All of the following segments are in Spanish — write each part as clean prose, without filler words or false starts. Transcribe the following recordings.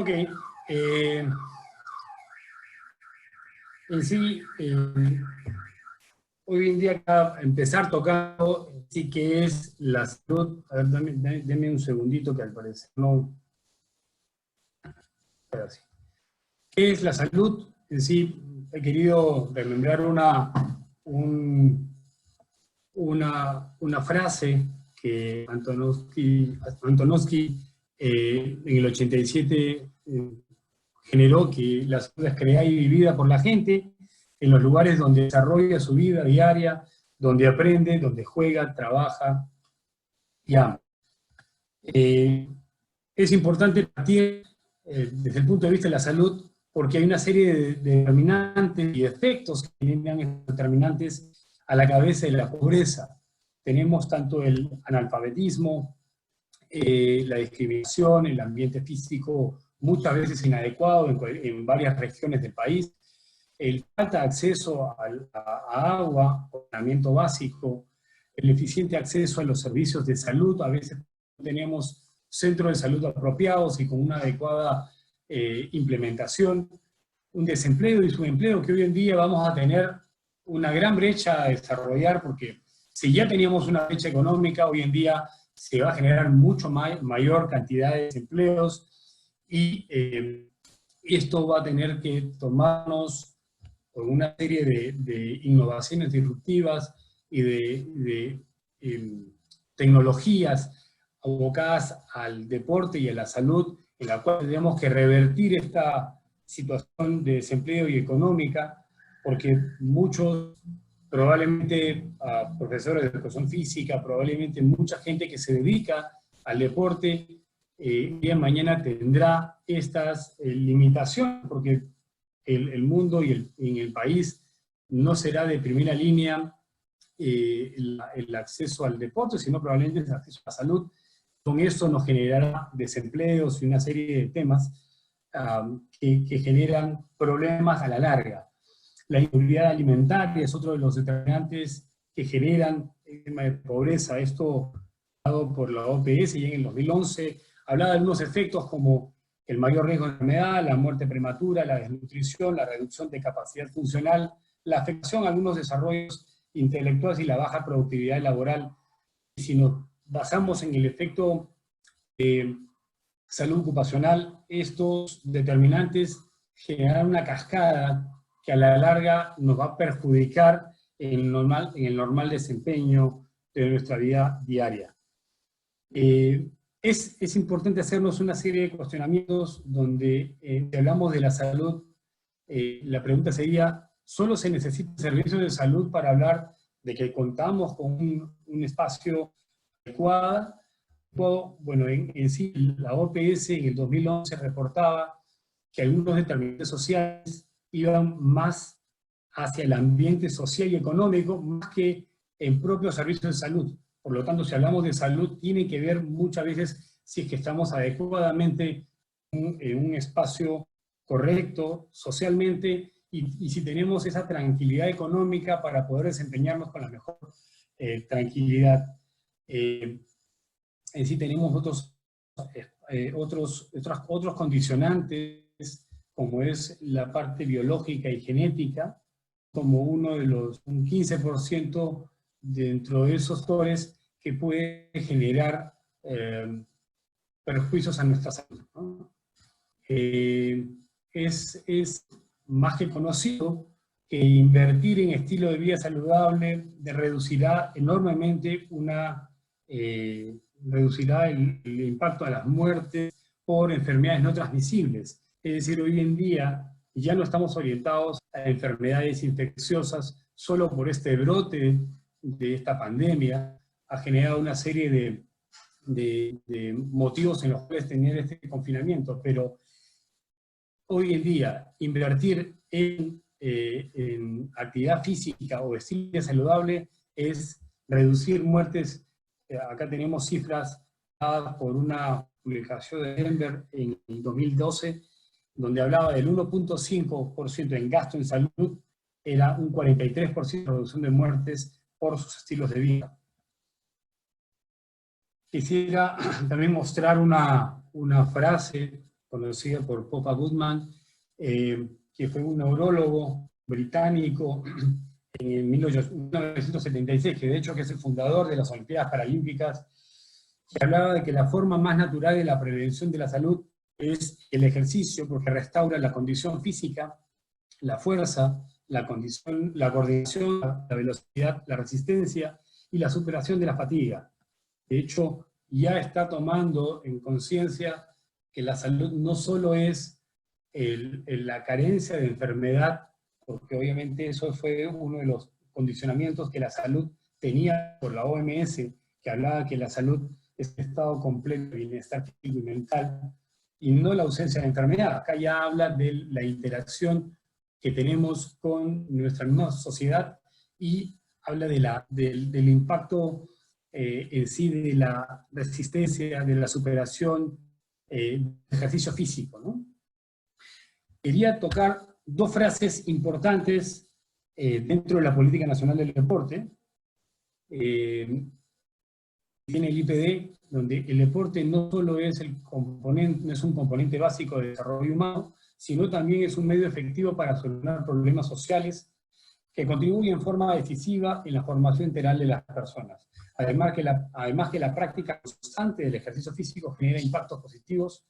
Ok. En sí, hoy en día acá empezar tocando sí que es la salud. A ver, dame un segundito que al parecer no... Así. ¿Qué es la salud? En sí, he querido remembrar una frase que Antonovsky en el 87 generó, que la salud es creada y vivida por la gente en los lugares donde desarrolla su vida diaria, donde aprende, donde juega, trabaja y ama. Es importante partir desde el punto de vista de la salud porque hay una serie de determinantes y efectos que vienen determinantes a la cabeza de la pobreza. Tenemos tanto el analfabetismo, la discriminación, el ambiente físico muchas veces inadecuado en varias regiones del país, el falta de acceso a agua, saneamiento básico, el eficiente acceso a los servicios de salud. A veces tenemos centros de salud apropiados y con una adecuada implementación, un desempleo y subempleo que hoy en día vamos a tener una gran brecha a desarrollar, porque si ya teníamos una brecha económica, hoy en día se va a generar mucho mayor cantidad de desempleos y esto va a tener que tomarnos con una serie de innovaciones disruptivas y de tecnologías abocadas al deporte y a la salud, en la cual tenemos que revertir esta situación de desempleo y económica, porque muchos, probablemente profesores de educación física, probablemente mucha gente que se dedica al deporte, día de mañana tendrá estas limitaciones, porque el mundo y en el país no será de primera línea el acceso al deporte, sino probablemente el acceso a la salud. Con eso nos generará desempleos y una serie de temas que generan problemas a la larga. La inseguridad alimentaria es otro de los determinantes que generan el tema de pobreza. Esto, dado por la OPS, y en el 2011 hablaba de algunos efectos como el mayor riesgo de enfermedad, la muerte prematura, la desnutrición, la reducción de capacidad funcional, la afectación a algunos desarrollos intelectuales y la baja productividad laboral. Y si nos basamos en el efecto de salud ocupacional, estos determinantes generan una cascada que a la larga nos va a perjudicar en el normal desempeño de nuestra vida diaria. Es importante hacernos una serie de cuestionamientos donde si hablamos de la salud, la pregunta sería, ¿solo se necesitan servicios de salud para hablar de que contamos con un espacio adecuado? Bueno, en sí, la OPS en el 2011 reportaba que algunos determinantes sociales iban más hacia el ambiente social y económico, más que en propios servicios de salud. Por lo tanto, si hablamos de salud, tiene que ver muchas veces si es que estamos adecuadamente en un espacio correcto socialmente y si tenemos esa tranquilidad económica para poder desempeñarnos con la mejor tranquilidad. En sí tenemos otros condicionantes, como es la parte biológica y genética, como un 15% dentro de esos factores que puede generar perjuicios a nuestra salud, ¿no? Es más que conocido que invertir en estilo de vida saludable reducirá enormemente reducirá el impacto a las muertes por enfermedades no transmisibles. Es decir, hoy en día ya no estamos orientados a enfermedades infecciosas solo por este brote de esta pandemia. Ha generado una serie de motivos en los cuales tener este confinamiento, pero hoy en día invertir en actividad física o estilo saludable es reducir muertes. Acá tenemos cifras dadas por una publicación de Denver en el 2012, donde hablaba del 1.5% en gasto en salud, era un 43% de reducción de muertes por sus estilos de vida. Quisiera también mostrar una frase conocida por Popa Goodman, que fue un neurólogo británico en 1976, que de hecho que es el fundador de las Olimpiadas Paralímpicas, que hablaba de que la forma más natural de la prevención de la salud es el ejercicio, porque restaura la condición física, la fuerza, la coordinación, la velocidad, la resistencia y la superación de la fatiga. De hecho, ya está tomando en conciencia que la salud no solo es la carencia de enfermedad, porque obviamente eso fue uno de los condicionamientos que la salud tenía por la OMS, que hablaba que la salud es un estado completo de bienestar físico y mental, y no la ausencia de enfermedad. Acá ya habla de la interacción que tenemos con nuestra misma sociedad y habla del impacto en sí de la resistencia, de la superación, del ejercicio físico, ¿no? Quería tocar dos frases importantes dentro de la política nacional del deporte. Tiene el IPD, donde el deporte no solo es un componente básico de desarrollo humano, sino también es un medio efectivo para solucionar problemas sociales que contribuyen en forma decisiva en la formación integral de las personas. Además que la práctica constante del ejercicio físico genera impactos positivos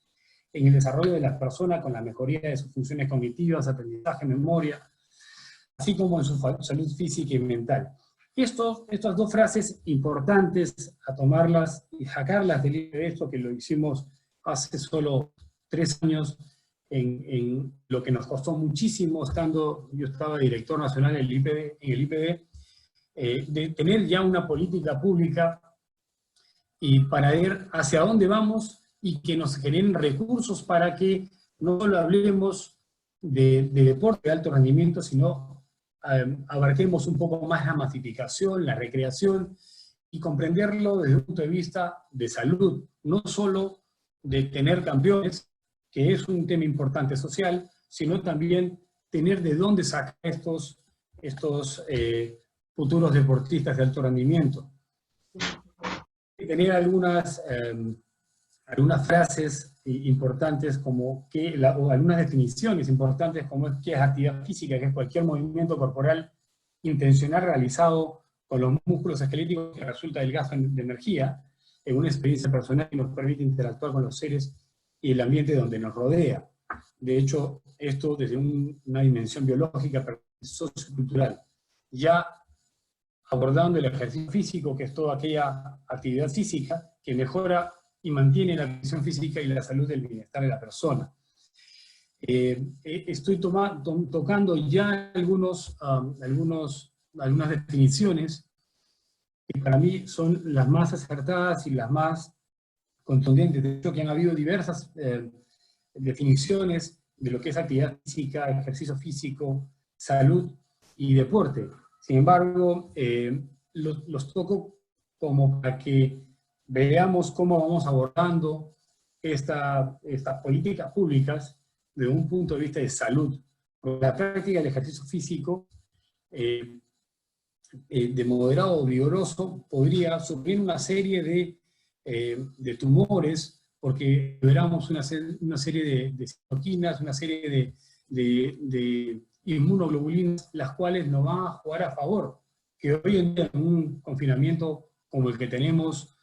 en el desarrollo de la persona con la mejoría de sus funciones cognitivas, aprendizaje, memoria, así como en su salud física y mental. Estas dos frases importantes a tomarlas y sacarlas del IPD, esto que lo hicimos hace solo 3 años, en lo que nos costó muchísimo yo estaba director nacional en el IPD, de tener ya una política pública y para ver hacia dónde vamos y que nos generen recursos para que no solo hablemos de deporte de alto rendimiento, sino abarquemos un poco más la masificación, la recreación, y comprenderlo desde un punto de vista de salud, no solo de tener campeones, que es un tema importante social, sino también tener de dónde sacar estos futuros deportistas de alto rendimiento. Tener algunas frases importantes o algunas definiciones importantes como qué es actividad física, que es cualquier movimiento corporal intencional realizado con los músculos esqueléticos que resulta del gasto de energía en una experiencia personal que nos permite interactuar con los seres y el ambiente donde nos rodea. De hecho, esto desde una dimensión biológica, pero sociocultural. Ya abordando el ejercicio físico, que es toda aquella actividad física que mejora y mantiene la condición física y la salud del bienestar de la persona. Estoy tocando ya algunas definiciones que para mí son las más acertadas y las más contundentes. De hecho, que han habido diversas definiciones de lo que es actividad física, ejercicio físico, salud y deporte. Sin embargo, los toco como para que veamos cómo vamos abordando estas políticas públicas desde un punto de vista de salud. Porque la práctica del ejercicio físico de moderado o vigoroso podría sufrir una serie de tumores, porque liberamos una serie de citoquinas, una serie de inmunoglobulinas, las cuales nos van a jugar a favor, que hoy en día en un confinamiento como el que tenemos,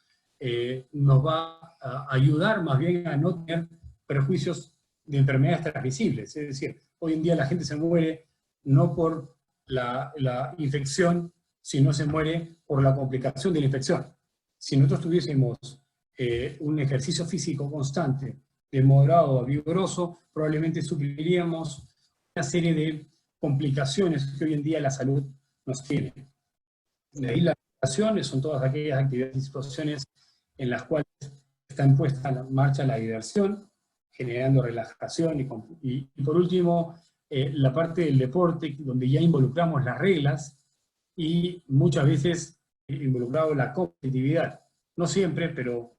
nos va a ayudar más bien a no tener perjuicios de enfermedades transmisibles. Es decir, hoy en día la gente se muere no por la infección, sino se muere por la complicación de la infección. Si nosotros tuviésemos un ejercicio físico constante, de moderado a vigoroso, probablemente supliríamos una serie de complicaciones que hoy en día la salud nos tiene. De ahí las relaciones son todas aquellas actividades y situaciones en las cuales está impuesta en marcha la diversión, generando relajación y por último, la parte del deporte, donde ya involucramos las reglas y muchas veces involucrado la competitividad. No siempre, pero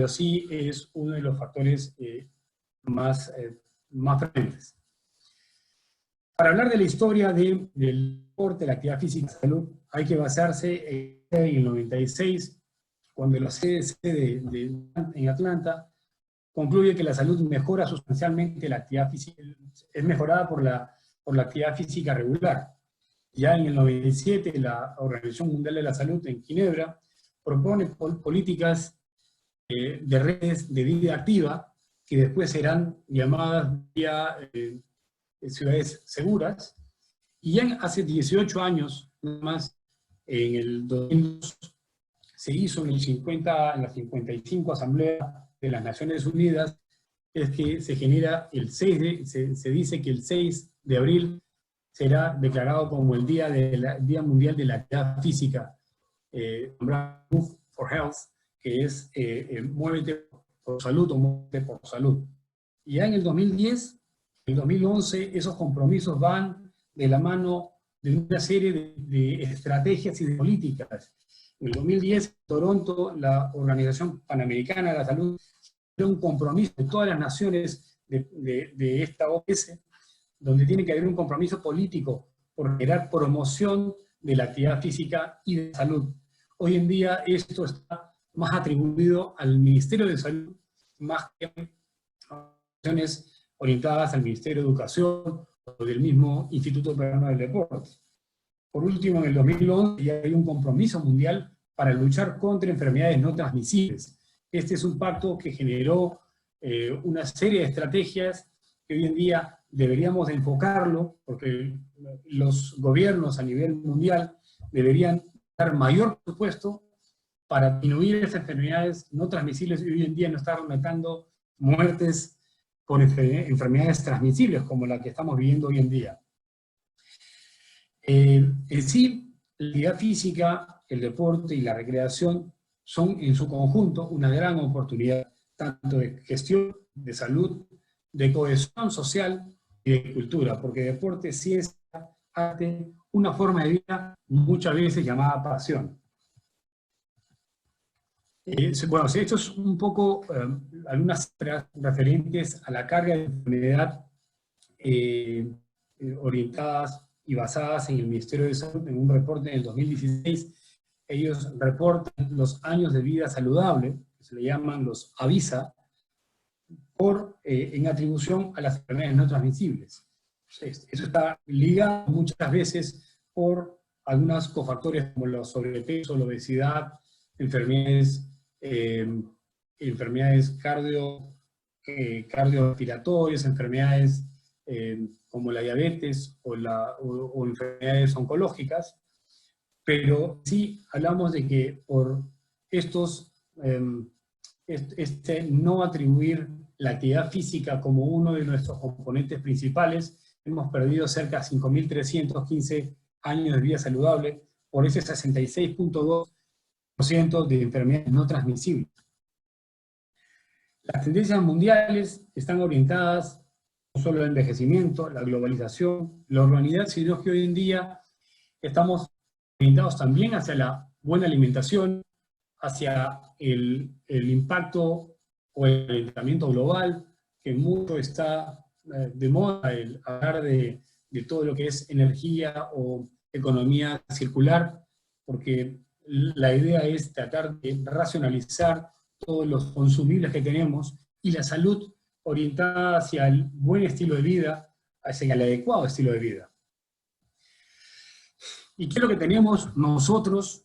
sí es uno de los factores más frecuentes. Para hablar de la historia del deporte, la actividad física y la salud, hay que basarse en el 96, cuando la CDC en Atlanta concluye que la salud mejora sustancialmente la actividad física, es mejorada por la actividad física regular. Ya en el 97, la Organización Mundial de la Salud en Ginebra propone políticas de redes de vida activa, que después serán llamadas vía ciudades seguras, y ya hace 18 años, más, en el 2002, se hizo en la 55 Asamblea de las Naciones Unidas, es que se genera se dice que el 6 de abril será declarado como el Día Mundial de la Actividad Física, Move for Health, que es Muévete por Salud o Muévete por Salud. Y ya en el 2010, en el 2011, esos compromisos van de la mano de una serie de estrategias y de políticas. En el 2010, en Toronto, la Organización Panamericana de la Salud dio un compromiso de todas las naciones de esta OMS, donde tiene que haber un compromiso político por generar promoción de la actividad física y de salud. Hoy en día esto está más atribuido al Ministerio de Salud, más que a acciones orientadas al Ministerio de Educación o del mismo Instituto Peruano del Deporte. Por último, en el 2011 ya hay un compromiso mundial para luchar contra enfermedades no transmisibles. Este es un pacto que generó una serie de estrategias que hoy en día deberíamos de enfocarlo, porque los gobiernos a nivel mundial deberían dar mayor presupuesto para disminuir esas enfermedades no transmisibles y hoy en día no estar aumentando muertes por enfermedades transmisibles como la que estamos viviendo hoy en día. En sí, la actividad física, el deporte y la recreación son en su conjunto una gran oportunidad, tanto de gestión, de salud, de cohesión social y de cultura, porque deporte, ciencia, arte, una forma de vida muchas veces llamada pasión. Bueno, esto es un poco algunas referentes a la carga de enfermedad orientadas y basadas en el Ministerio de Salud. En un reporte en el 2016, ellos reportan los años de vida saludable, que se le llaman los AVISA, en atribución a las enfermedades no transmisibles. Eso está ligado muchas veces por algunos cofactores como el sobrepeso, la obesidad, enfermedades cardiorrespiratorias, enfermedades como la diabetes o enfermedades oncológicas, pero sí hablamos de que por no atribuir la actividad física como uno de nuestros componentes principales, hemos perdido cerca de 5.315 años de vida saludable por ese 66.2% de enfermedades no transmisibles. Las tendencias mundiales están orientadas no solo al envejecimiento, la globalización, la urbanidad, sino que hoy en día estamos orientados también hacia la buena alimentación, hacia el impacto o el calentamiento global, que mucho está de moda el hablar de todo lo que es energía o economía circular, porque la idea es tratar de racionalizar todos los consumibles que tenemos y la salud orientada hacia el buen estilo de vida, hacia el adecuado estilo de vida. ¿Y qué es lo que tenemos nosotros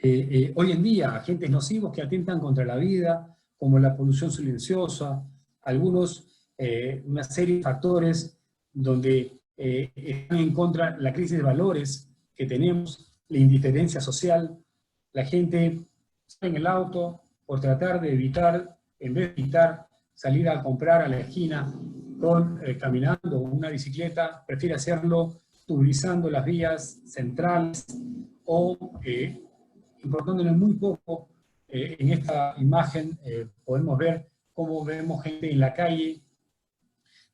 hoy en día? Agentes nocivos que atentan contra la vida, como la polución silenciosa, una serie de factores donde están en contra la crisis de valores que tenemos, la indiferencia social, la gente está en el auto por tratar de evitar, en vez de evitar salir a comprar a la esquina caminando o una bicicleta, prefiere hacerlo utilizando las vías centrales o importándole muy poco. En esta imagen podemos ver cómo vemos gente en la calle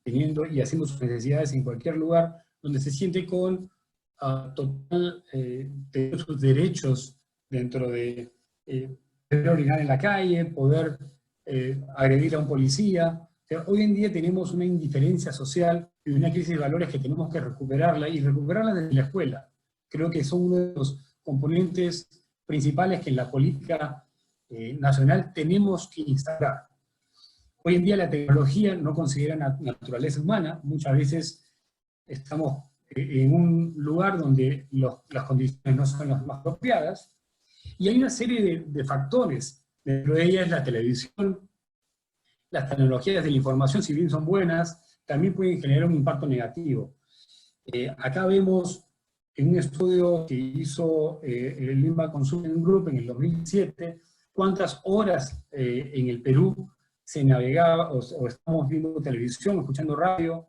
teniendo y haciendo sus necesidades en cualquier lugar, donde se siente con total de sus derechos dentro de poder orinar en la calle, poder agredir a un policía. O sea, hoy en día tenemos una indiferencia social y una crisis de valores que tenemos que recuperarla, y recuperarla desde la escuela. Creo que son uno de los componentes principales que en la política nacional tenemos que instalar. Hoy en día la tecnología no considera naturaleza humana, muchas veces estamos en un lugar donde las condiciones no son las más apropiadas, y hay una serie de factores, dentro de ellas la televisión, las tecnologías de la información, si bien son buenas, también pueden generar un impacto negativo. Acá vemos en un estudio que hizo el Impact Consulting Group en el 2007, cuántas horas en el Perú se navegaba, o estamos viendo televisión, escuchando radio,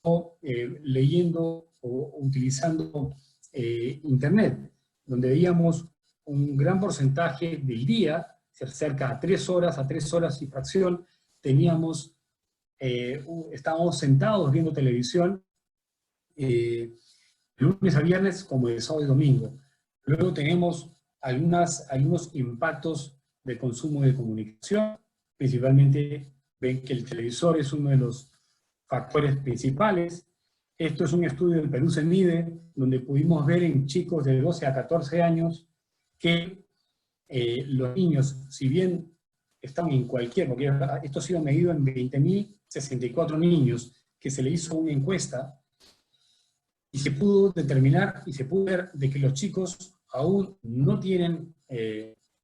o leyendo o utilizando Internet, donde veíamos un gran porcentaje del día, cerca de 3 horas, a 3 horas y fracción, estábamos sentados viendo televisión, lunes a viernes como de sábado y domingo. Luego tenemos algunos impactos de consumo de comunicación, principalmente ven que el televisor es uno de los factores principales. Esto es un estudio del Perú Se Mide, donde pudimos ver en chicos de 12 a 14 años que los niños, si bien están en porque esto ha sido medido en 20.064 niños, que se le hizo una encuesta, y se pudo determinar y se pudo ver de que los chicos aún no tienen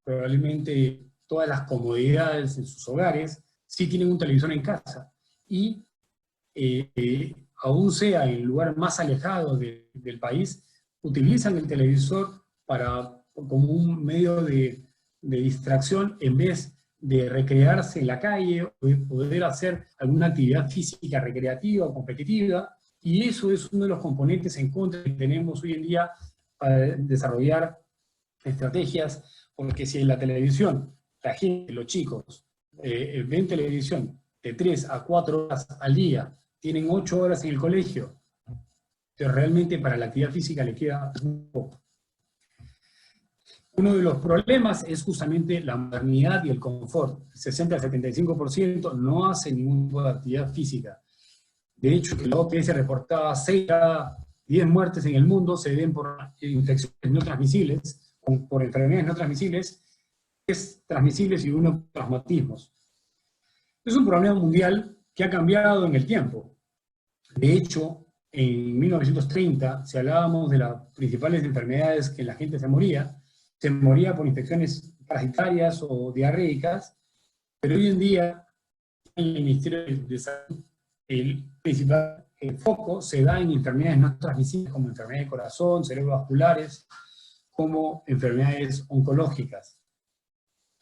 probablemente todas las comodidades en sus hogares, sí tienen un televisor en casa, y aún sea en el lugar más alejado del país, utilizan el televisor como un medio de distracción en vez de recrearse en la calle o de poder hacer alguna actividad física recreativa o competitiva, y eso es uno de los componentes en contra que tenemos hoy en día para desarrollar estrategias, porque si en la televisión la gente, los chicos, ven televisión de 3 a 4 horas al día, tienen 8 horas en el colegio, pero realmente para la actividad física le queda un poco. Uno de los problemas es justamente la modernidad y el confort. El 60 al 75% no hace ningún tipo de actividad física. De hecho, que la OPS reportaba 6 cada 10 muertes en el mundo se deben por infecciones no transmisibles, por enfermedades no transmisibles, transmisibles y uno traumatismos. Es un problema mundial que ha cambiado en el tiempo. De hecho, en 1930, si hablábamos de las principales enfermedades que la gente se moría por infecciones parasitarias o diarreicas, pero hoy en día, en el Ministerio de Salud, el principal foco se da en enfermedades no transmisibles como enfermedades de corazón, cerebrovasculares, como enfermedades oncológicas.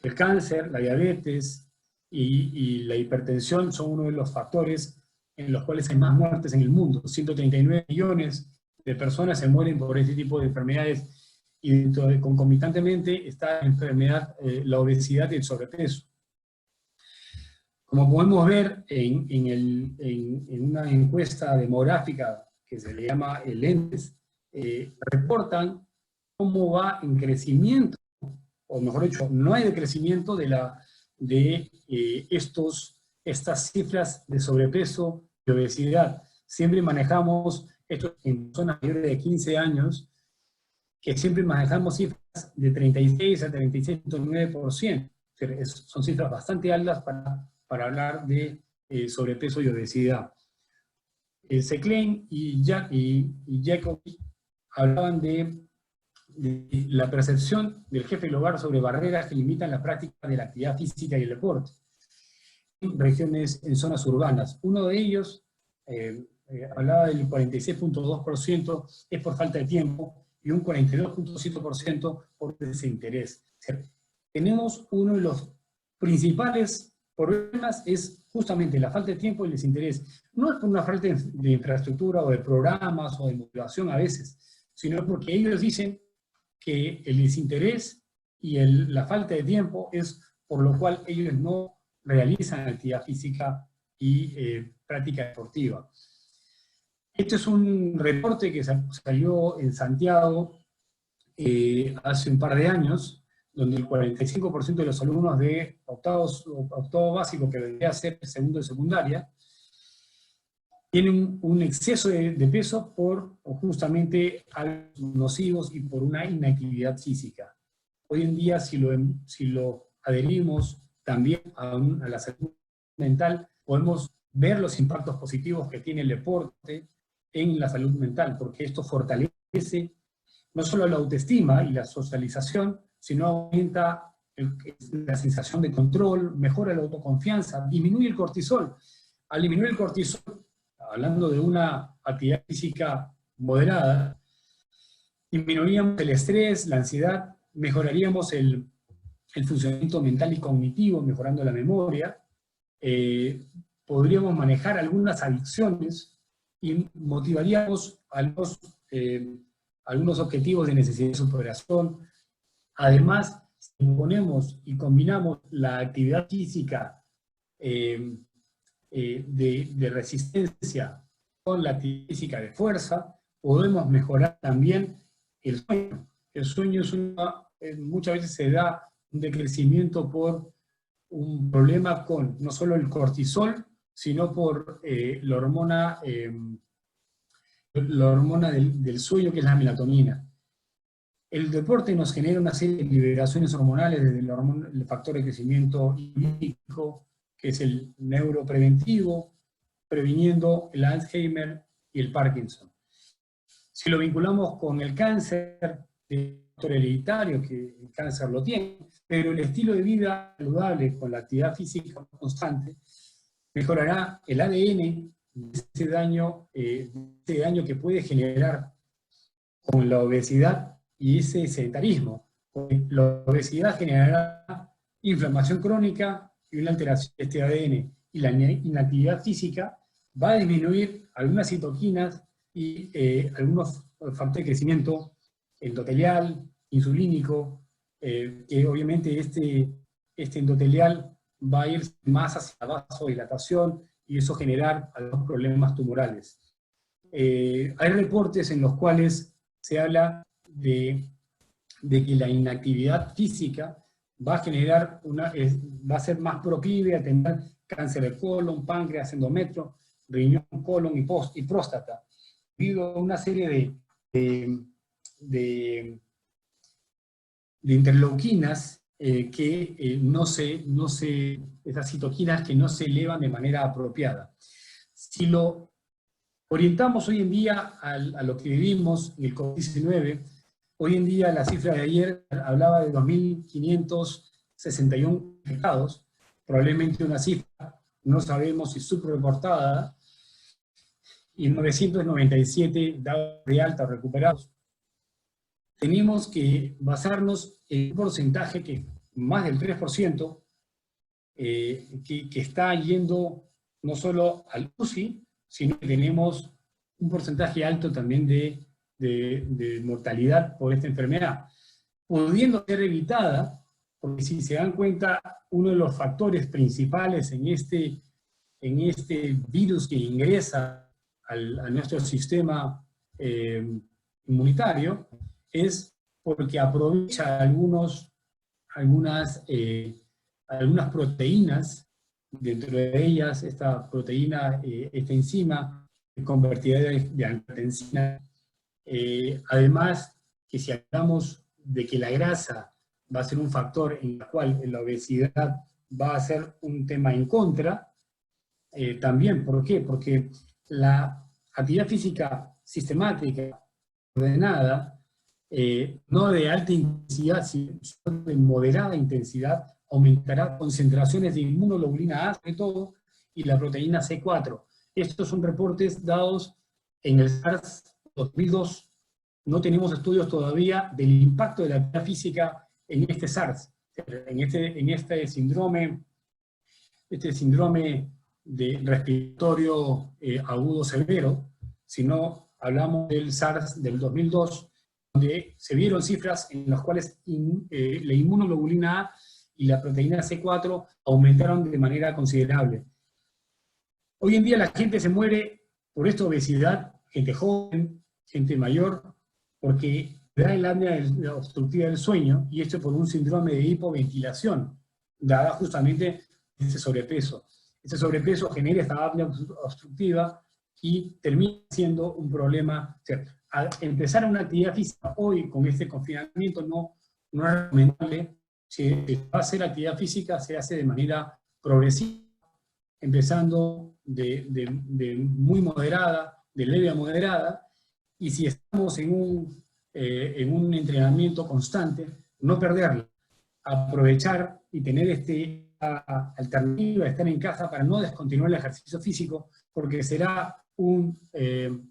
El cáncer, la diabetes y la hipertensión son uno de los factores en los cuales hay más muertes en el mundo. 139 millones de personas se mueren por este tipo de enfermedades, y concomitantemente está la enfermedad, la obesidad y el sobrepeso. Como podemos ver en una encuesta demográfica que se le llama el ENDES, reportan cómo va en crecimiento, o mejor dicho, no hay decrecimiento de estas cifras de sobrepeso y obesidad. Siempre manejamos esto en personas mayores de 15 años, que siempre manejamos cifras de 36 a 36.9%. Son cifras bastante altas para hablar de sobrepeso y obesidad. Seclain y Jacobi hablaban de la percepción del jefe del hogar sobre barreras que limitan la práctica de la actividad física y el deporte en regiones, en zonas urbanas. Uno de ellos hablaba del 46.2% es por falta de tiempo y un 42.7% por desinterés. O sea, tenemos uno de los principales problemas es justamente la falta de tiempo y el desinterés. No es por una falta de infraestructura o de programas o de motivación a veces, sino porque ellos dicen que el desinterés y la falta de tiempo es por lo cual ellos no realizan actividad física y práctica deportiva. Este es un reporte que salió en Santiago hace un par de años, donde el 45% de los alumnos de octavo básico, que vendría a ser segundo de secundaria, tienen un exceso de peso por justamente hábitos nocivos y por una inactividad física. Hoy en día, si lo adherimos también a la salud mental, podemos ver los impactos positivos que tiene el deporte en la salud mental, porque esto fortalece no solo la autoestima y la socialización, sino aumenta la sensación de control, mejora la autoconfianza, disminuye el cortisol. Al disminuir el cortisol, hablando de una actividad física moderada, disminuiríamos el estrés, la ansiedad, mejoraríamos el funcionamiento mental y cognitivo, mejorando la memoria, podríamos manejar algunas adicciones y motivaríamos algunos objetivos de necesidad de superación. Además, si ponemos y combinamos la actividad física de resistencia con la actividad física de fuerza, podemos mejorar también el sueño. El sueño muchas veces se da un decrecimiento por un problema con no solo el cortisol, sino por la hormona del sueño, que es la melatonina. El deporte nos genera una serie de liberaciones hormonales, desde el factor de crecimiento límbico, que es el neuropreventivo, previniendo el Alzheimer y el Parkinson. Si lo vinculamos con el cáncer, el factor hereditario, que el cáncer lo tiene, pero el estilo de vida saludable con la actividad física constante mejorará el ADN, ese daño que puede generar con la obesidad y ese sedentarismo. La obesidad generará inflamación crónica y una alteración de este ADN, y la inactividad física va a disminuir algunas citoquinas y algunos factores de crecimiento endotelial, insulínico, que obviamente este endotelial va a ir más hacia la vasodilatación y eso generar algunos problemas tumorales. Hay reportes en los cuales se habla de que la inactividad física va a generar va a ser más proclive a tener cáncer de colon, páncreas, endometrio, riñón, colon y próstata, debido a una serie de interleuquinas esas citoquinas que no se elevan de manera apropiada. Si lo orientamos hoy en día a lo que vivimos en el COVID-19, hoy en día la cifra de ayer hablaba de 2.561 infectados, probablemente una cifra, no sabemos si subreportada, y 997 dados de alta recuperados. Tenemos que basarnos en un porcentaje que más del 3%, que está yendo no solo al UCI, sino que tenemos un porcentaje alto también de mortalidad por esta enfermedad, pudiendo ser evitada, porque si se dan cuenta, uno de los factores principales en este virus que ingresa a nuestro sistema inmunitario, es porque aprovecha algunas proteínas, dentro de ellas esta proteína, esta enzima convertidora de angiotensina. Además, que si hablamos de que la grasa va a ser un factor en el cual la obesidad va a ser un tema en contra, también, ¿por qué? Porque la actividad física sistemática, ordenada, no de alta intensidad, sino de moderada intensidad, aumentará concentraciones de inmunoglobulina A, sobre todo, y la proteína C4. Estos son reportes dados en el SARS 2002. No tenemos estudios todavía del impacto de la actividad física en este SARS, en este síndrome de respiratorio agudo severo, sino hablamos del SARS del 2002, donde se vieron cifras en las cuales la inmunoglobulina A y la proteína C4 aumentaron de manera considerable. Hoy en día la gente se muere por esta obesidad, gente joven, gente mayor, porque da el apnea obstructiva del sueño, y esto por un síndrome de hipoventilación, dada justamente ese sobrepeso. Ese sobrepeso genera esta apnea obstructiva y termina siendo un problema. O sea, al empezar una actividad física hoy con este confinamiento no es recomendable. Si va a hacer actividad física, se hace de manera progresiva, empezando de muy moderada, de leve a moderada, y si estamos en un entrenamiento constante, no perderla, aprovechar y tener esta alternativa de estar en casa para no descontinuar el ejercicio físico, porque será un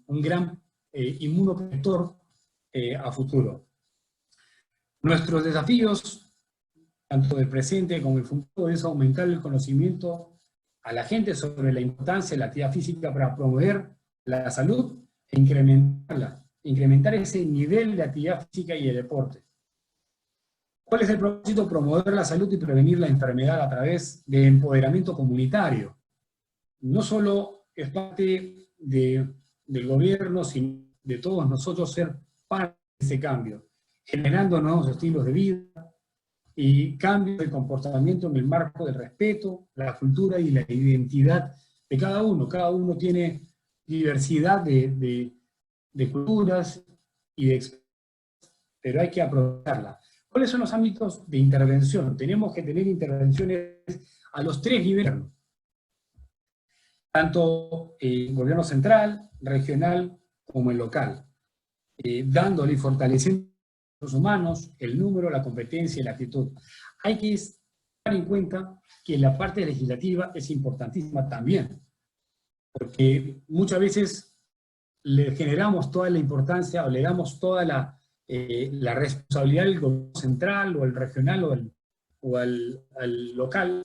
gran inmunoprotector a futuro. Nuestros desafíos, tanto del presente como del futuro, es aumentar el conocimiento a la gente sobre la importancia de la actividad física para promover la salud e incrementarla, incrementar ese nivel de actividad física y de deporte. ¿Cuál es el propósito? Promover la salud y prevenir la enfermedad a través de empoderamiento comunitario. No solo es parte del gobierno, sino de todos nosotros ser parte de ese cambio, generando nuevos estilos de vida y cambios de comportamiento en el marco del respeto, la cultura y la identidad de cada uno. Cada uno tiene diversidad de culturas y de experiencias, pero hay que aprovecharla. ¿Cuáles son los ámbitos de intervención? Tenemos que tener intervenciones a los 3 niveles, tanto el gobierno central, regional, como el local, dándole y fortaleciendo los humanos, el número, la competencia y la actitud. Hay que tener en cuenta que la parte legislativa es importantísima también, porque muchas veces le generamos toda la importancia o le damos toda la responsabilidad al gobierno central o al regional o al local.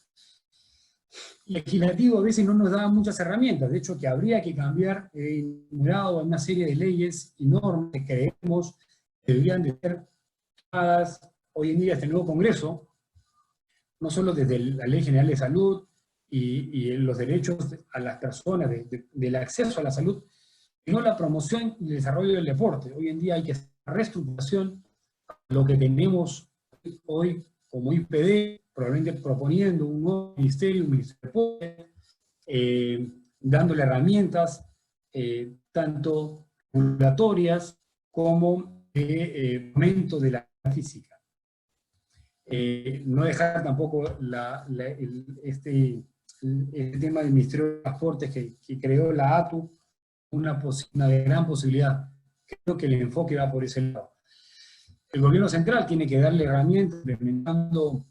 El legislativo a veces no nos da muchas herramientas, de hecho que habría que cambiar enumerado una serie de leyes y normas que creemos que deberían de ser dadas hoy en día este nuevo Congreso, no solo desde la Ley General de Salud y los derechos a las personas del acceso a la salud, sino la promoción y el desarrollo del deporte. Hoy en día hay que hacer una reestructuración de lo que tenemos hoy como IPD, probablemente proponiendo un nuevo ministerio, un ministerio de deporte, dándole herramientas tanto regulatorias como de aumento de la física. No dejar tampoco este tema del Ministerio de Transportes que creó la ATU, una gran posibilidad. Creo que el enfoque va por ese lado. El gobierno central tiene que darle herramientas, implementando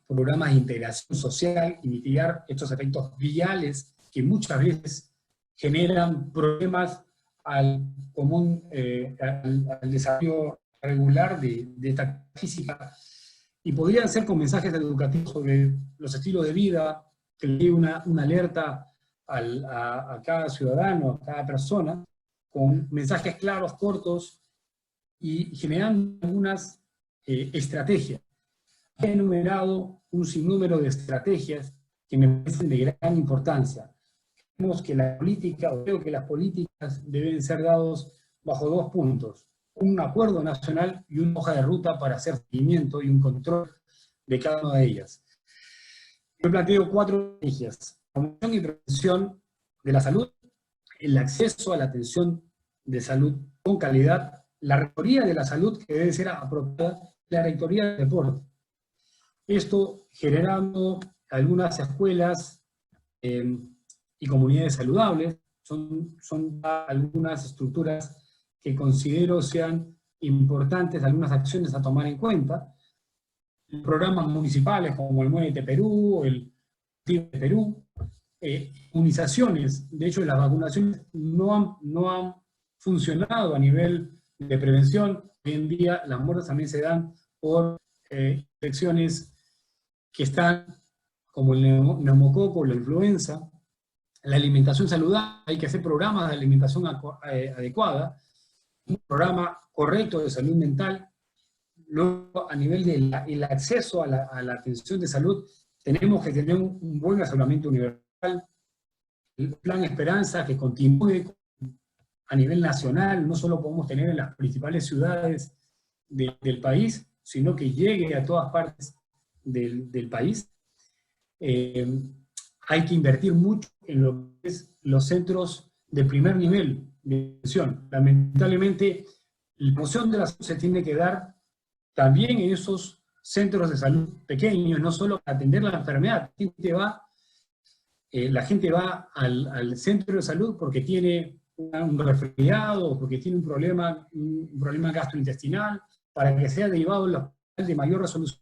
programas de integración social y mitigar estos efectos viales que muchas veces generan problemas al desarrollo regular de esta física, y podrían ser con mensajes educativos sobre los estilos de vida, que le dé una alerta a cada ciudadano, a cada persona, con mensajes claros, cortos, y generando algunas estrategias. He enumerado un sinnúmero de estrategias que me parecen de gran importancia. Vemos que la política, o creo que las políticas deben ser dados bajo 2 puntos: un acuerdo nacional y una hoja de ruta para hacer seguimiento y un control de cada una de ellas. Yo planteo 4 estrategias: promoción y prevención de la salud, el acceso a la atención de salud con calidad, la rectoría de la salud que debe ser apropiada, la rectoría del deporte. Esto generando algunas escuelas y comunidades saludables, son algunas estructuras que considero sean importantes, algunas acciones a tomar en cuenta. Programas municipales como el Muévete Perú o el TIR de Perú, inmunizaciones. De hecho, las vacunaciones no han funcionado a nivel de prevención. Hoy en día las muertes también se dan por infecciones que están como el neumococo, la influenza. La alimentación saludable, hay que hacer programas de alimentación adecuada, un programa correcto de salud mental. Luego, a nivel del acceso a la atención de salud, tenemos que tener un buen aseguramiento universal, el plan Esperanza que continúe a nivel nacional, no solo podemos tener en las principales ciudades del país, sino que llegue a todas partes del país. Hay que invertir mucho en lo que es los centros de primer nivel de atención. Lamentablemente, la promoción de la salud se tiene que dar también en esos centros de salud pequeños, no solo para atender la enfermedad, va La gente va al centro de salud porque tiene un resfriado, o porque tiene un problema gastrointestinal, para que sea derivado al hospital de mayor resolución.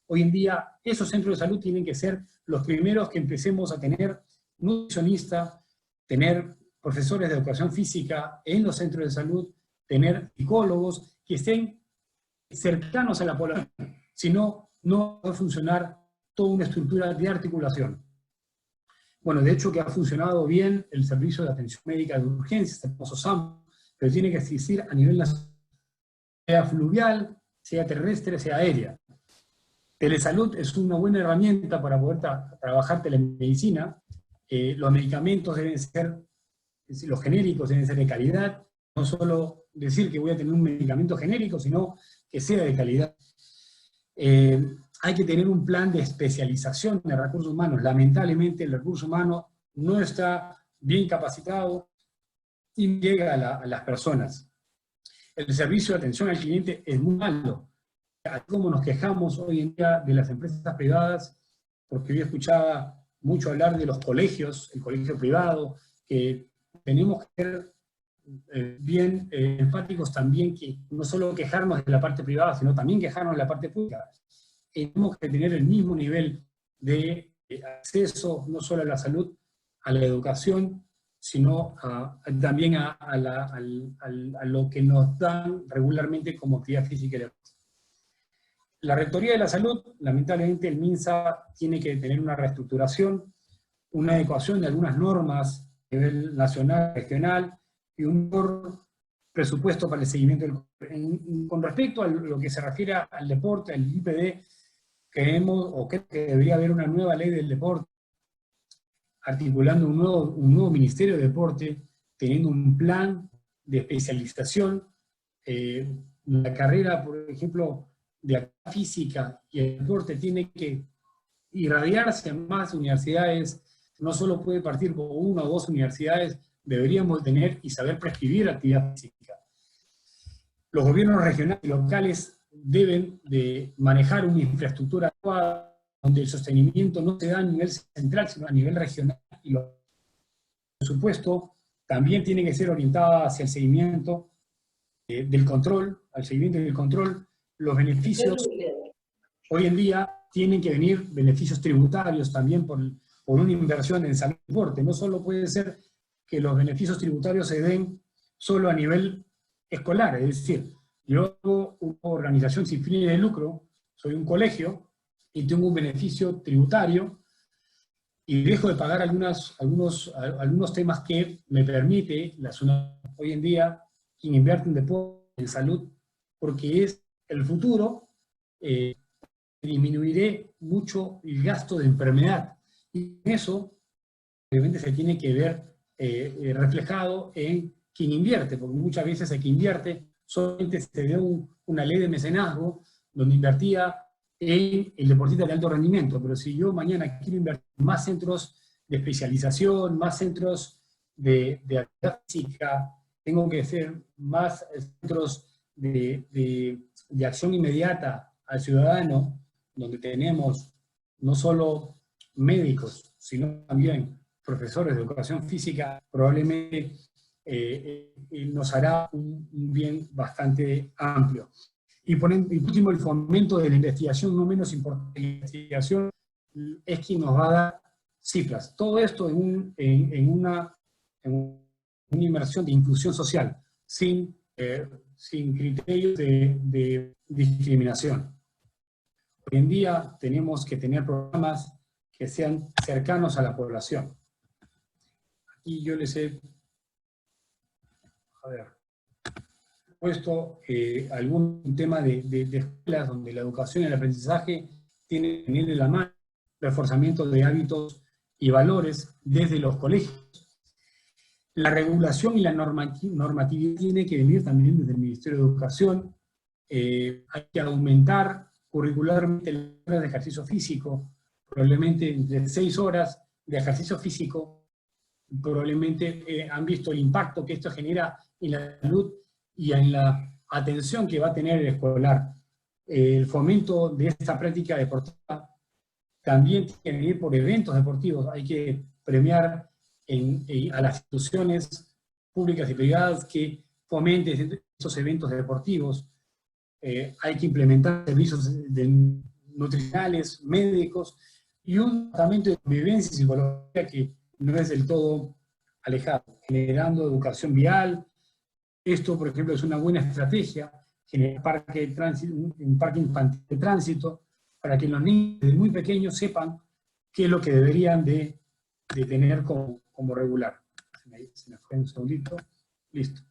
Hoy en día, esos centros de salud tienen que ser los primeros que empecemos a tener nutricionistas, tener profesores de educación física en los centros de salud, tener psicólogos que estén cercanos a la población. Si no, no va a funcionar toda una estructura de articulación. Bueno, de hecho que ha funcionado bien el servicio de atención médica de urgencias, el famoso SAM, pero tiene que existir a nivel nacional, sea fluvial, sea terrestre, sea aérea. Telesalud es una buena herramienta para poder trabajar telemedicina. Los medicamentos deben ser, los genéricos deben ser de calidad, no solo decir que voy a tener un medicamento genérico, sino que sea de calidad. Hay que tener un plan de especialización de recursos humanos. Lamentablemente el recurso humano no está bien capacitado y llega a las personas. El servicio de atención al cliente es muy malo. Así como nos quejamos hoy en día de las empresas privadas, porque yo escuchaba mucho hablar de los colegios, el colegio privado, que tenemos que ser bien enfáticos también, que no solo quejarnos de la parte privada, sino también quejarnos de la parte pública. Tenemos que tener el mismo nivel de acceso, no solo a la salud, a la educación, sino también a lo que nos dan regularmente como actividad física y deporte. La Rectoría de la Salud, lamentablemente el MINSA tiene que tener una reestructuración, una adecuación de algunas normas a nivel nacional, regional, y un mejor presupuesto para el seguimiento con respecto a lo que se refiere al deporte, al IPD, creo que debería haber una nueva ley del deporte, articulando un nuevo ministerio de deporte, teniendo un plan de especialización. La carrera, por ejemplo, de actividad física y el deporte tiene que irradiarse en más universidades, no solo puede partir con una o dos universidades, deberíamos tener y saber prescribir actividad física. Los gobiernos regionales y locales deben de manejar una infraestructura adecuada, donde el sostenimiento no se da a nivel central, sino a nivel regional. Y por supuesto, también tiene que ser orientada hacia el seguimiento del control, al seguimiento del control. Los beneficios, hoy en día, tienen que venir beneficios tributarios también por una inversión en salud y deporte. No solo puede ser que los beneficios tributarios se den solo a nivel escolar, es decir, yo hago una organización sin fines de lucro, soy un colegio, y tengo un beneficio tributario, y dejo de pagar algunos temas que me permite la zona hoy en día, quien invierte en deporte, en salud, porque es el futuro, disminuiré mucho el gasto de enfermedad. Y eso, obviamente, se tiene que ver reflejado en quien invierte, porque muchas veces el que invierte solamente se dio una ley de mecenazgo donde invertía en el deportista de alto rendimiento, pero si yo mañana quiero invertir en más centros de especialización, más centros de actividad física, tengo que hacer más centros de acción inmediata al ciudadano, donde tenemos no solo médicos, sino también profesores de educación física, probablemente nos hará un bien bastante amplio. Y por último, el fomento de la investigación, no menos importante, la investigación es quien nos va a dar cifras. Todo esto en una inmersión de inclusión social, sin criterios de discriminación. Hoy en día tenemos que tener programas que sean cercanos a la población. Aquí yo les he puesto algún tema de escuelas donde la educación y el aprendizaje tienen que venir de la mano, reforzamiento de hábitos y valores desde los colegios. La regulación y la normatividad tiene que venir también desde el Ministerio de Educación. Hay que aumentar curricularmente las horas de ejercicio físico, probablemente entre 6 horas de ejercicio físico. Probablemente han visto el impacto que esto genera en la salud y en la atención que va a tener el escolar. El fomento de esta práctica deportiva también tiene que venir por eventos deportivos. Hay que premiar a las instituciones públicas y privadas que fomenten estos eventos deportivos. Hay que implementar servicios nutricionales, médicos, y un tratamiento de convivencia y psicología que no es del todo alejado, generando educación vial. Esto, por ejemplo, es una buena estrategia, generar un parque infantil de tránsito, para que los niños desde muy pequeños sepan qué es lo que deberían de tener como regular. Se me fue un segundito. Listo.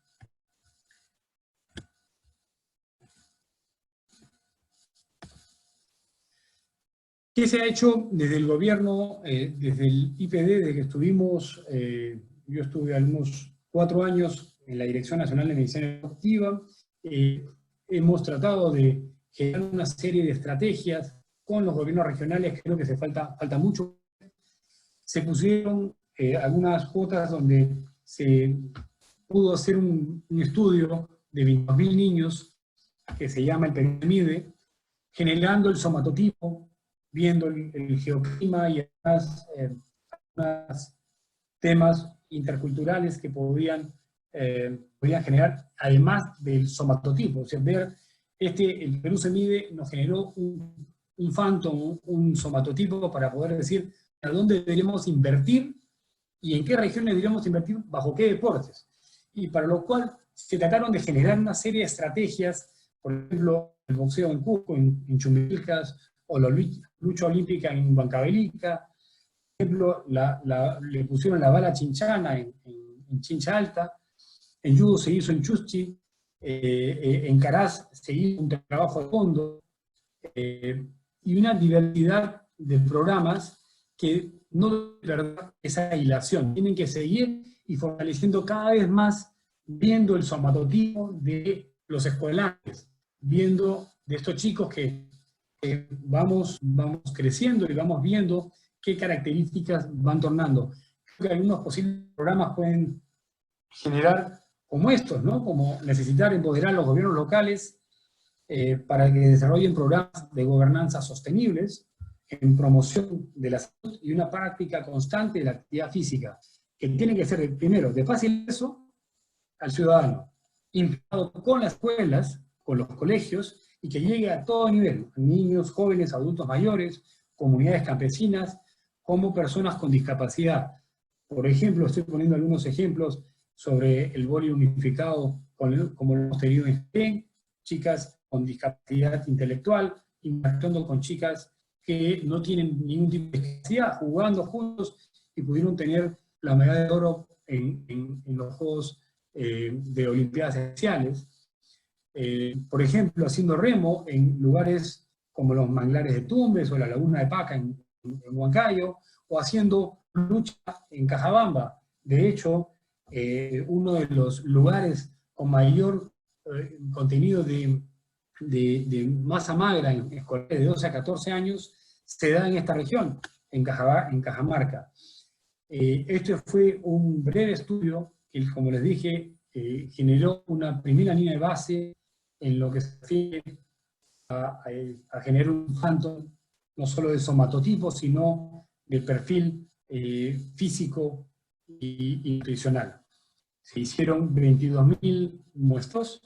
¿Qué se ha hecho desde el gobierno, desde el IPD, desde que estuvimos, yo estuve algunos 4 años en la Dirección Nacional de Medicina Deportiva? Hemos tratado de generar una serie de estrategias con los gobiernos regionales, creo que falta mucho. Se pusieron algunas cuotas donde se pudo hacer un estudio de 22.000 niños, que se llama el PNMIDE, generando el somatotipo, viendo el geoclima y además temas interculturales que podían generar, además del somatotipo. O sea, ver, el Perú se mide, nos generó un phantom, un somatotipo para poder decir a dónde deberíamos invertir y en qué regiones deberíamos invertir, bajo qué deportes. Y para lo cual se trataron de generar una serie de estrategias, por ejemplo, el boxeo en Cusco, en Chumbivilcas, o la lucha olímpica en Huancavelica. Por ejemplo, le pusieron la bala chinchana en Chincha Alta. En judo se hizo en Chuschi. En Caraz se hizo un trabajo de fondo. Y una diversidad de programas que no de verdad esa hilación. Tienen que seguir y fortaleciendo cada vez más, viendo el somatotipo de los escolares, viendo de estos chicos que vamos creciendo y vamos viendo qué características van tornando. Creo que algunos posibles programas pueden generar como estos, ¿no? Como necesitar empoderar a los gobiernos locales para que desarrollen programas de gobernanza sostenibles, en promoción de la salud y una práctica constante de la actividad física, que tiene que ser, primero, de fácil acceso al ciudadano, integrado con las escuelas, con los colegios, y que llegue a todo nivel, niños, jóvenes, adultos mayores, comunidades campesinas, como personas con discapacidad. Por ejemplo, estoy poniendo algunos ejemplos sobre el vóley unificado, como lo hemos tenido en Jaén, chicas con discapacidad intelectual, interactuando con chicas que no tienen ningún tipo de discapacidad, jugando juntos, y pudieron tener la medalla de oro en los Juegos de Olimpiadas Especiales. Por ejemplo, haciendo remo en lugares como los manglares de Tumbes o la laguna de Paca en Huancayo, o haciendo lucha en Cajabamba. De hecho, uno de los lugares con mayor contenido de masa magra en escolares de 12 a 14 años se da en esta región, en Cajamarca. Este fue un breve estudio que, como les dije, generó una primera línea de base en lo que se refiere a generar un phantom no solo de somatotipo, sino del perfil físico y nutricional. Se hicieron 22.000 muestros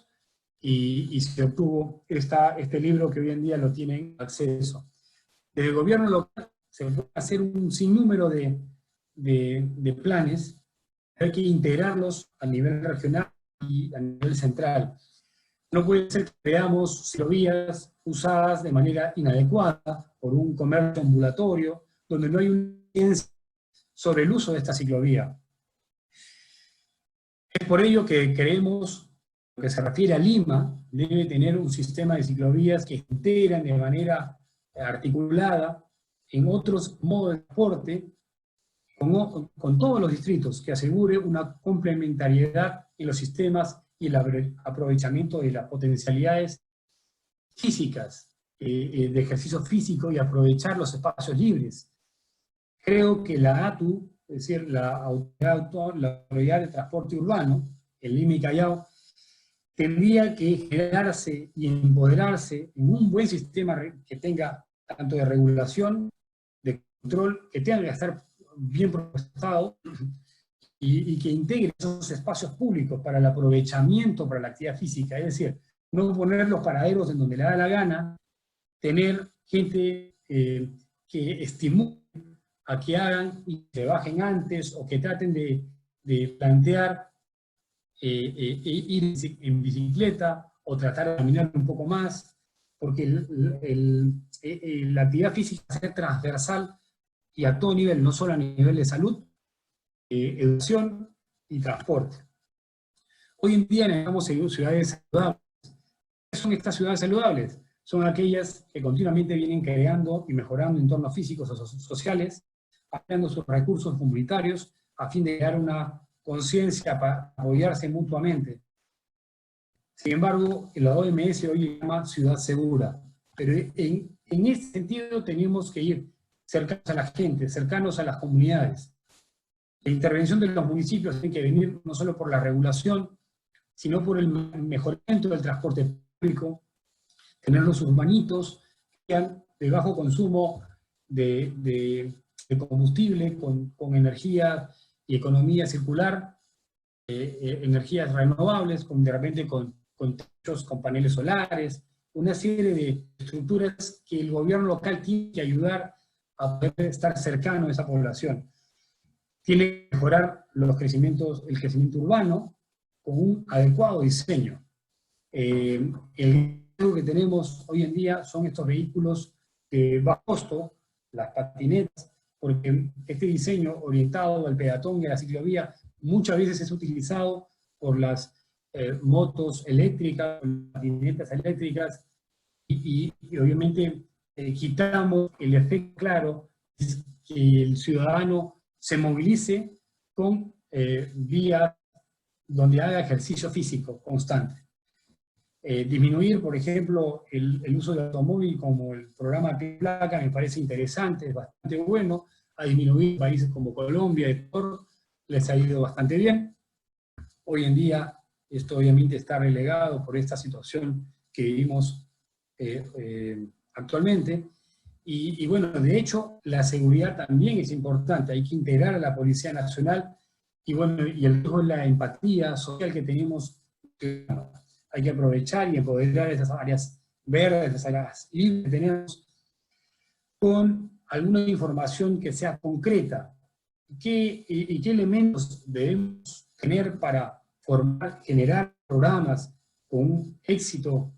y se obtuvo este libro que hoy en día lo tienen acceso. Desde el gobierno local se puede hacer un sinnúmero de planes, hay que integrarlos a nivel regional y a nivel central. No puede ser que veamos ciclovías usadas de manera inadecuada por un comercio ambulatorio, donde no hay una ciencia sobre el uso de esta ciclovía. Es por ello que creemos, lo que se refiere a Lima, debe tener un sistema de ciclovías que se integran de manera articulada en otros modos de transporte, con todos los distritos, que asegure una complementariedad en los sistemas y el aprovechamiento de las potencialidades físicas, de ejercicio físico, y aprovechar los espacios libres. Creo que la ATU, es decir, la Autoridad de Transporte Urbano, el LIMI Callao, tendría que generarse y empoderarse en un buen sistema que tenga tanto de regulación, de control, que tenga que estar bien propuesto y que integre esos espacios públicos para el aprovechamiento para la actividad física, es decir, no poner los paraderos en donde le da la gana, tener gente que estimule a que hagan y se bajen antes o que traten de plantear ir en bicicleta o tratar de caminar un poco más, porque la actividad física debe ser transversal y a todo nivel, no solo a nivel de salud, educación y transporte. Hoy en día necesitamos ciudades saludables. ¿Qué son estas ciudades saludables? Son aquellas que continuamente vienen creando y mejorando entornos físicos o sociales, ampliando sus recursos comunitarios a fin de crear una conciencia para apoyarse mutuamente. Sin embargo, la OMS hoy llama ciudad segura, pero en este sentido tenemos que ir cercanos a la gente, cercanos a las comunidades. La intervención de los municipios tiene que venir no solo por la regulación, sino por el mejoramiento del transporte público, tener los urbanitos que sean de bajo consumo de combustible, con energía y economía circular, energías renovables, de repente con techos, con paneles solares, una serie de estructuras que el gobierno local tiene que ayudar a poder estar cercano a esa población. Tiene que mejorar el crecimiento urbano con un adecuado diseño. El riesgo que tenemos hoy en día son estos vehículos de bajo costo, las patinetas, porque este diseño orientado al peatón y a la ciclovía muchas veces es utilizado por las motos eléctricas, patinetas eléctricas, y obviamente quitamos el efecto claro es que el ciudadano se movilice con vías donde haga ejercicio físico constante. Disminuir, por ejemplo, el uso del automóvil como el programa Pie Placa me parece interesante, es bastante bueno, ha disminuido en países como Colombia, Ecuador, les ha ido bastante bien. Hoy en día esto obviamente está relegado por esta situación que vivimos actualmente. Y bueno, de hecho, la seguridad también es importante, hay que integrar a la Policía Nacional, y bueno, y el riesgo de la empatía social que tenemos, hay que aprovechar y empoderar esas áreas verdes, esas áreas libres que tenemos, con alguna información que sea concreta. ¿Qué elementos debemos tener para formar, generar programas con un éxito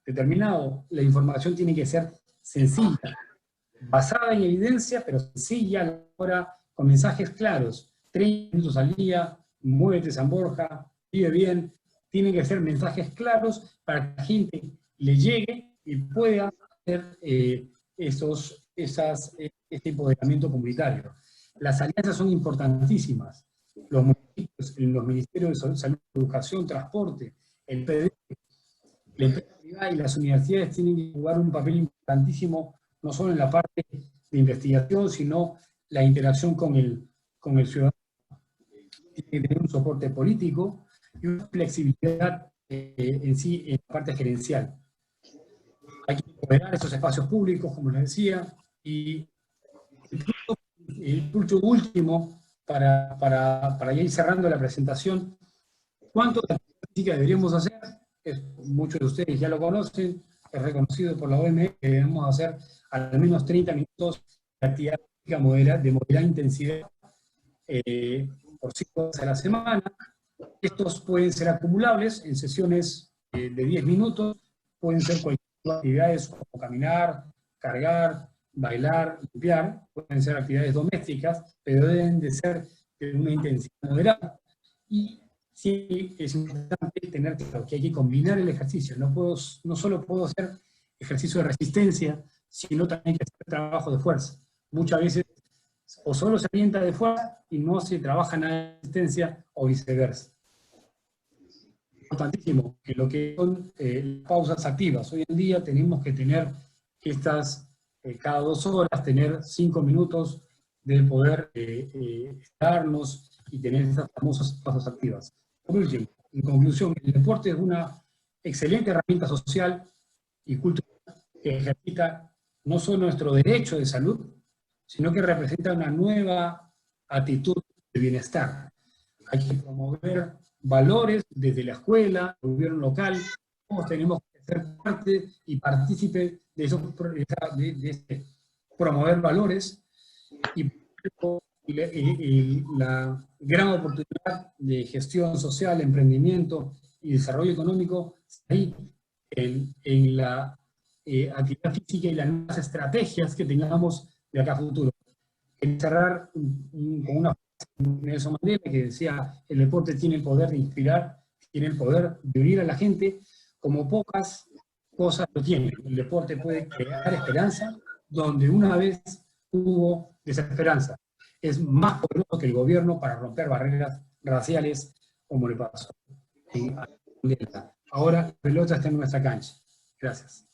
determinado? La información tiene que ser sencilla, basada en evidencia, pero sencilla, ahora con mensajes claros. 30 minutos al día, muévete San Borja, vive bien. Tienen que ser mensajes claros para que la gente le llegue y pueda hacer este empoderamiento comunitario. Las alianzas son importantísimas. Los ministerios de salud, educación, transporte, el PD, la empresa privada y las universidades tienen que jugar un papel importantísimo, no solo en la parte de investigación, sino la interacción con el ciudadano. Tiene que tener un soporte político y una flexibilidad en sí en la parte gerencial. Hay que empoderar esos espacios públicos, como les decía, y el punto último, para ya ir cerrando la presentación, ¿cuánto de actividad física deberíamos hacer? Muchos de ustedes ya lo conocen, es reconocido por la OMS que debemos hacer al menos 30 minutos de actividad física de moderada intensidad por 5 veces a la semana. Estos pueden ser acumulables en sesiones de 10 minutos, pueden ser cualquier actividades como caminar, cargar, bailar, limpiar, pueden ser actividades domésticas, pero deben de ser de una intensidad moderada. Y sí es importante tener claro que hay que combinar el ejercicio. No solo puedo hacer ejercicio de resistencia, sino también hay que hacer trabajo de fuerza. Muchas veces o solo se orienta de fuerza y no se trabaja nada de resistencia o viceversa. Importantísimo que lo que son pausas activas. Hoy en día tenemos que tener estas, cada 2 horas, tener 5 minutos de poder estarnos y tener estas famosas pausas activas. Por último, en conclusión, el deporte es una excelente herramienta social y cultural que ejercita no solo nuestro derecho de salud, sino que representa una nueva actitud de bienestar. Hay que promover valores desde la escuela, el gobierno local, todos tenemos que ser parte y partícipe de, promover valores y la gran oportunidad de gestión social, emprendimiento y desarrollo económico ahí en la actividad física y las nuevas estrategias que tengamos de acá a futuro. Quiero cerrar con una frase de Nelson Mandela que decía: el deporte tiene el poder de inspirar, tiene el poder de unir a la gente como pocas cosas lo tienen. El deporte puede crear esperanza donde una vez hubo desesperanza. Es más poderoso que el gobierno para romper barreras raciales, como le pasó en Mandela. Ahora la pelota está en nuestra cancha. Gracias.